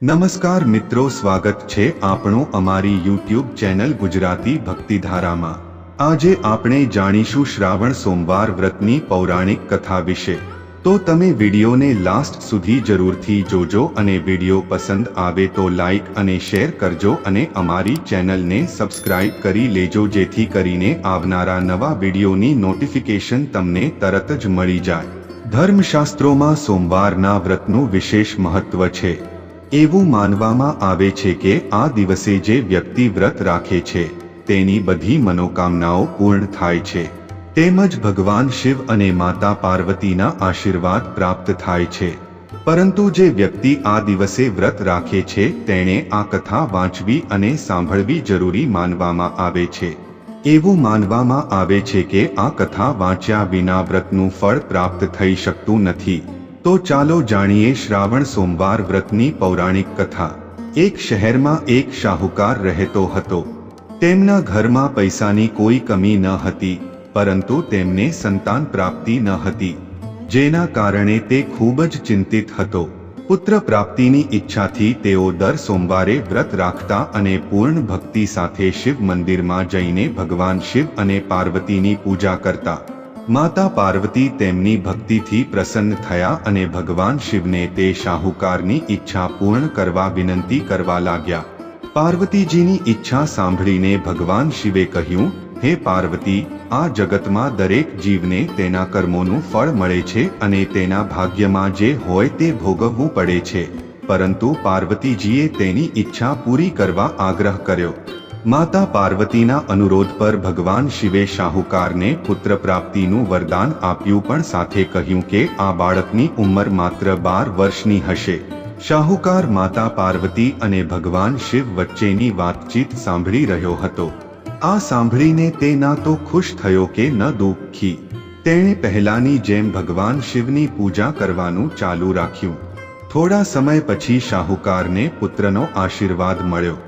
નમસ્કાર મિત્રો, સ્વાગત છે આપણું અમારી યુટ્યુબ ચેનલ ગુજરાતી ભક્તિધારામાં। આજે આપણે જાણીશું શ્રાવણ સોમવાર વ્રતની પૌરાણિક કથા વિશે। તો તમે વિડીયોને લાસ્ટ સુધી જરૂરથી જોજો અને વિડીયો પસંદ આવે તો લાઈક અને શેર કરજો અને અમારી ચેનલને સબસ્ક્રાઇબ કરી લેજો જેથી કરીને આવનારા નવા વિડીયોની નોટિફિકેશન તમને તરત જ મળી જાય। ધર્મશાસ્ત્રોમાં સોમવારના વ્રતનું વિશેષ મહત્વ છે। એવું માનવામાં આવે છે કે આ દિવસે જે વ્યક્તિ વ્રત રાખે છે તેની બધી મનોકામનાઓ પૂર્ણ થાય છે, તેમજ ભગવાન શિવ અને માતા પાર્વતીના આશીર્વાદ પ્રાપ્ત થાય છે। પરંતુ જે વ્યક્તિ આ દિવસે વ્રત રાખે છે તેણે આ કથા વાંચવી અને સાંભળવી જરૂરી માનવામાં આવે છે। એવું માનવામાં આવે છે કે આ કથા વાંચ્યા વિના વ્રતનું ફળ પ્રાપ્ત થઈ શકતું નથી। તો ચાલો જાણીએ શ્રાવણ સોમવાર વ્રતની પૌરાણિક કથા। એક શહેરમાં એક શાહુકાર રહેતો હતો। તેમના ઘરમાં પૈસાની કોઈ કમી ન હતી, પરંતુ તેમને સંતાન પ્રાપ્તિ ન હતી, જેના કારણે તે ખૂબ જ ચિંતિત હતો। પુત્ર પ્રાપ્તિની ઈચ્છાથી તેઓ દર સોમવારે વ્રત રાખતા અને પૂર્ણ ભક્તિ સાથે શિવ મંદિરમાં જઈને ભગવાન શિવ અને પાર્વતીની પૂજા કરતા। માતા પાર્વતી તેમની ભક્તિથી પ્રસન્ન થયા અને ભગવાન શિવને તે શાહુકારની ઈચ્છા પૂર્ણ કરવા વિનંતી કરવા લાગ્યા। પાર્વતીજીની ઈચ્છા સાંભળીને ભગવાન શિવે કહ્યું, હે પાર્વતી, આ જગતમાં દરેક જીવને તેના કર્મોનું ફળ મળે છે અને તેના ભાગ્યમાં જે હોય તે ભોગવવું પડે છે, પરંતુ પાર્વતીજીએ તેની ઈચ્છા પૂરી કરવા આગ્રહ કર્યો। માતા પાર્વતીના અનુરોધ પર ભગવાન શિવે શાહુકારને પુત્ર પ્રાપ્તિનું વરદાન આપ્યું, પણ સાથે કહ્યું કે આ બાળકની ઉંમર માત્ર 12 વર્ષની હશે। શાહુકાર માતા પાર્વતી અને ભગવાન શિવ વચ્ચેની વાતચીત સાંભળી રહ્યો હતો। આ સાંભળીને તે ના તો ખુશ થયો કે ન દુઃખી। તેણે પહેલાની જેમ ભગવાન શિવની પૂજા કરવાનું ચાલુ રાખ્યું। થોડા સમય પછી શાહુકારને પુત્રનો આશીર્વાદ મળ્યો।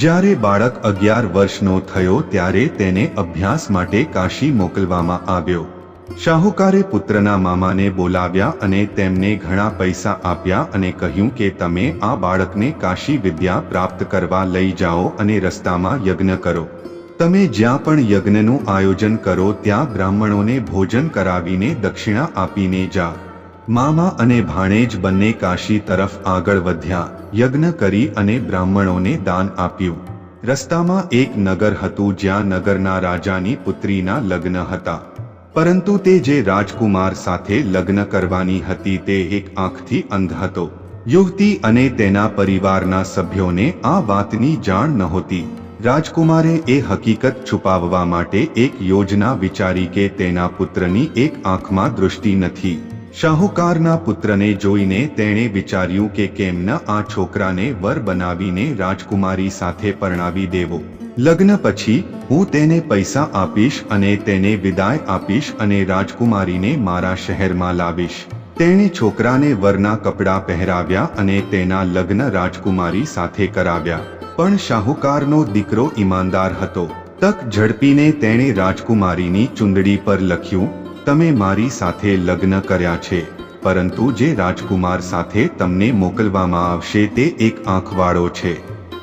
જ્યારે બાળક 11 વર્ષનો થયો ત્યારે તેને અભ્યાસ માટે કાશી મોકલવામાં આવ્યો। શાહુકારે પુત્રના મામાને બોલાવ્યા અને તેમને ઘણા પૈસા આપ્યા અને કહ્યું કે તમે આ બાળકને કાશી વિદ્યા પ્રાપ્ત કરવા લઈ જાઓ અને રસ્તામાં યજ્ઞ કરો। તમે જ્યાં પણ યજ્ઞનું આયોજન કરો ત્યાં બ્રાહ્મણોને ભોજન કરાવીને દક્ષિણા આપીને જાઓ। મામા અને ભાણેજ બંને કાશી તરફ આગળ વધ્યા, યજ્ઞ કરી અને બ્રાહ્મણોને દાન આપ્યું। રસ્તામાં એક નગર હતું જ્યાં નગરના રાજાની પુત્રીના લગ્ન હતા, પરંતુ તે જે રાજકુમાર સાથે લગ્ન કરવાની હતી તે એક આંખથી અંધ હતો। યુવતી અને તેના પરિવારના સભ્યોને આ વાતની જાણ નહોતી। રાજકુમારે એ હકીકત છુપાવવા માટે એક યોજના વિચારી કે તેના પુત્રની એક આંખમાં દૃષ્ટિ નથી। શાહુકારના પુત્રને જોઈને તેણે વિચાર્યું કે કેમ ન આ છોકરાને વર બનાવીને રાજકુમારી સાથે પરણાવી દેવો। લગ્ન પછી હું તેને પૈસા આપીશ અને તેને વિદાય આપીશ અને રાજકુમારીને મારા શહેરમાં લાવીશ। તેણે છોકરાને વરના કપડાં પહેરાવ્યા અને તેના લગ્ન રાજકુમારી સાથે કરાવ્યા। પણ શાહુકારનો દીકરો ઈમાનદાર હતો। તક ઝડપીને તેણે રાજકુમારીની ચૂંદડી પર લખ્યું, તમે મારી સાથે લગ્ન કર્યા છે, પરંતુ જે રાજકુમાર સાથે તમને મોકલવામાં આવશે તે એક આંખવાળો છે।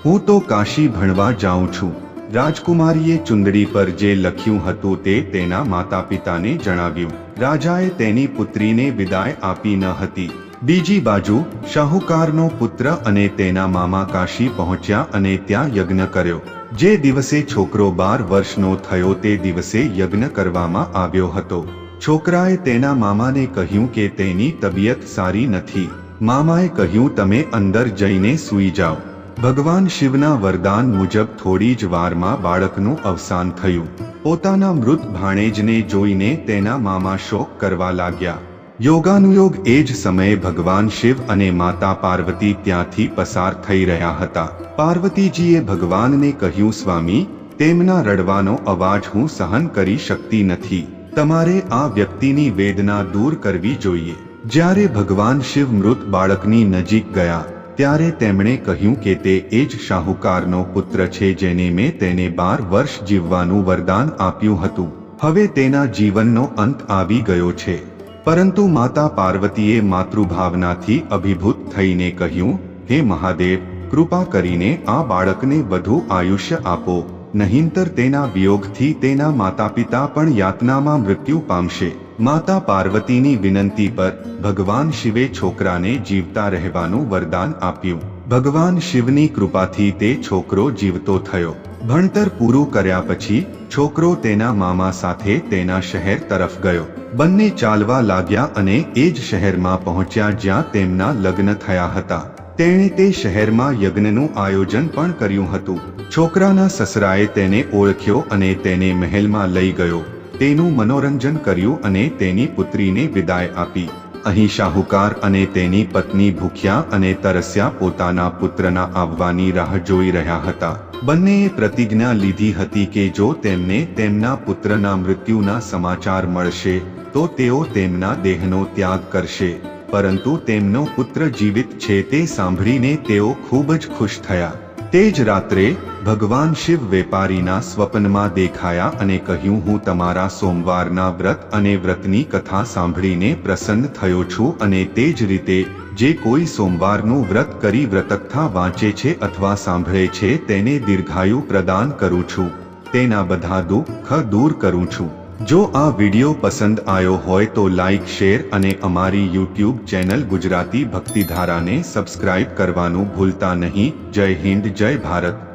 હું તો કાશી ભણવા જાઉં છું। રાજકુમારીએ ચૂંદડી પર જે લખ્યું હતું તે તેના માતા પિતાને જણાવ્યું। રાજાએ તેની પુત્રીને વિદાય આપી ન હતી। બીજી બાજુ શાહુકારનો પુત્ર અને તેના મામા કાશી પહોંચ્યા અને ત્યાં યજ્ઞ કર્યો। જે દિવસે છોકરો 12 વર્ષનો થયો તે દિવસે યજ્ઞ કરવામાં આવ્યો હતો। છોકરાએ તેના મામાને કહ્યું કે તેની તબિયત સારી નથી। મામાએ કહ્યું, તમે અંદર જઈને સૂઈ જાઓ। ભગવાન શિવના વરદાન મુજબ થોડી જ વારમાં બાળકનું અવસાન થયું। પોતાના મૃત ભાણેજને જોઈને તેના મામા શોક કરવા લાગ્યા। યોગાનુયોગ એ જ સમયે ભગવાન શિવ અને માતા પાર્વતી ત્યાંથી પસાર થઈ રહ્યા હતા। પાર્વતીજીએ ભગવાનને કહ્યું, સ્વામી, તેમના રડવાનો અવાજ હું સહન કરી શકતી નથી। તમારે આ વ્યક્તિની વેદના દૂર કરવી જોઈએ। જ્યારે ભગવાન શિવ મૃત બાળકની નજીક ગયા ત્યારે તેમણે કહ્યું કે તે એ જ શાહુકારનો પુત્ર છે જેને મેં તેને 12 વર્ષ જીવવાનું વરદાન આપ્યું હતું। હવે તેના જીવનનો અંત આવી ગયો છે। પરંતુ માતા પાર્વતીએ માતૃભાવનાથી અભિભૂત થઈને કહ્યું, હે મહાદેવ, કૃપા કરીને આ બાળકને વધુ આયુષ્ય આપો, નહીંતર તેના વિયોગથી તેના માતાપિતા પણ યાતનામાં મૃત્યુ પામશે. માતા પાર્વતીની વિનંતી પર ભગવાન શિવે છોકરાને જીવતા રહેવાનું વરદાન આપ્યું. ભગવાન શિવની કૃપાથી તે છોકરો જીવતો થયો. ભણતર પૂરું કર્યા પછી છોકરો તેના મામા સાથે તેના શહેર તરફ ગયો. બંને ચાલવા લાગ્યા અને એ જ શહેરમાં પહોંચ્યા જ્યાં તેમના લગ્ન થયા હતા. તેણે તે શહેરમાં યજ્ઞનું આયોજન પણ કર્યું હતું. છોકરાના સસરાએ તેને ઓળખ્યો અને તેને મહેલમાં લઈ ગયો. તેનું મનોરંજન કર્યું અને તેની પુત્રીને વિદાય આપી. અહીં શાહુકાર અને તેની પત્ની ભૂખ્યા અને તરસ્યા પોતાના પુત્રના આવવાની રાહ જોઈ રહ્યા હતા. બંનેએ પ્રતિજ્ઞા લીધી હતી કે જો તેમને તેમના પુત્રના મૃત્યુના સમાચાર મળશે તો તેઓ તેમના દેહનો ત્યાગ કરશે. પરંતુ તેમનો પુત્ર જીવિત છે તે સાંભળીને તેઓ ખૂબ જ ખુશ થયા. તે જ રાત્રે ભગવાન શિવ વેપારીના સ્વપ્નમાં દેખાયા અને કહ્યું, હું તમારા સોમવારના વ્રત અને વ્રતની કથા સાંભળીને પ્રસન્ન થયો છું અને તે જ રીતે જે કોઈ સોમવારનું વ્રત કરી વ્રતકથા વાંચે છે અથવા સાંભળે છે તેને દીર્ઘાયુ પ્રદાન કરું છું, તેના બધા દુઃખ દૂર કરું છું. જો આ વિડિયો પસંદ આવ્યો હોય તો લાઈક, શેર અને અમારી યુટ્યુબ ચેનલ ગુજરાતી ભક્તિધારાને સબસ્ક્રાઇબ કરવાનું ભૂલતા નહીં. જય હિન્દ, જય ભારત.